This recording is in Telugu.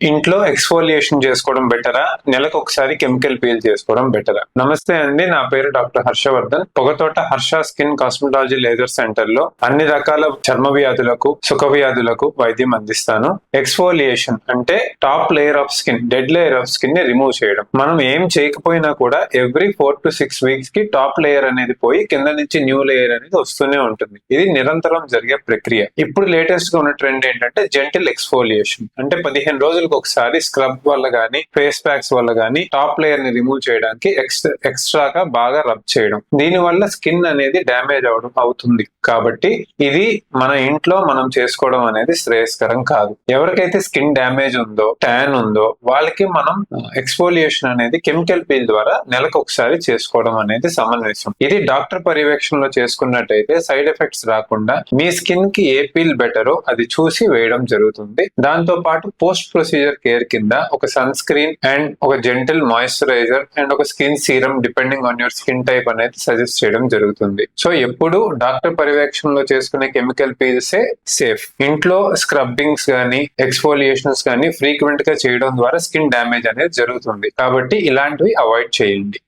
ఇంట్లో ఎక్స్ఫోలియేషన్ చేసుకోవడం బెటరా, నెలకు ఒకసారి కెమికల్ పీల్ చేసుకోవడం బెటరా? నమస్తే అండి, నా పేరు doctor Harshavardhan. Pogathota Harsha skin cosmetology laser centre లో అన్ని రకాల చర్మ వ్యాధులకు, సుఖ వ్యాధులకు వైద్యం అందిస్తాను. ఎక్స్ఫోలియేషన్ అంటే top layer of skin, dead layer of skin ని రిమూవ్ చేయడం. మనం ఏం చేయకపోయినా కూడా ఎవ్రీ 4 to 6 వీక్స్ కి టాప్ లేయర్ అనేది పోయి కింద నుంచి న్యూ లేయర్ అనేది వస్తూనే ఉంటుంది. ఇది నిరంతరం జరిగే ప్రక్రియ. ఇప్పుడు లేటెస్ట్ గా ఉన్న ట్రెండ్ ఏంటంటే జెంటిల్ ఎక్స్ఫోలియేషన్. అంటే 15 రోజులకు ఒకసారి స్క్రబ్ వల్ల గానీ, ఫేస్ ప్యాక్స్ వల్ల గానీ టాప్ లేయర్ ని రిమూవ్ చేయడానికి ఎక్స్ట్రాగా బాగా రబ్ చేయడం. దీని వల్ల స్కిన్ అనేది డ్యామేజ్ అవుతుంది. కాబట్టి ఇది మన ఇంట్లో మనం చేసుకోవడం అనేది శ్రేయస్కరం కాదు. ఎవరికైతే స్కిన్ డ్యామేజ్ ఉందో, ట్యాన్ ఉందో, వాళ్ళకి మనం ఎక్స్ఫోలియేషన్ అనేది కెమికల్ పీల్ ద్వారా నెలకు ఒకసారి చేసుకోవడం అనేది సమంజసం. ఇది డాక్టర్ పర్యవేక్షణలో చేసుకున్నట్టయితే సైడ్ ఎఫెక్ట్స్ రాకుండా మీ స్కిన్ కి ఏ పీల్ బెటరో అది చూసి వేయడం జరుగుతుంది. దాంతో పాటు పోస్ట్ ప్రొసీజర్ కేర్ కింద ఒక సన్ స్క్రీన్ అండ్ ఒక జెంటిల్ మాయిశ్చరైజర్ అండ్ ఒక skin serum depending on your skin type అనేది సజెస్ట్ చేయడం జరుగుతుంది. సో ఎప్పుడు డాక్టర్ పర్యవేక్షణలో చేసుకునే కెమికల్ పీల్సే సేఫ్. ఇంట్లో స్క్రబ్బింగ్స్ గానీ, ఎక్స్ఫోలియేషన్స్ గానీ ఫ్రీక్వెంట్ గా చేయడం ద్వారా స్కిన్ డ్యామేజ్ అనేది జరుగుతుంది. కాబట్టి ఇలాంటివి అవాయిడ్ చేయండి.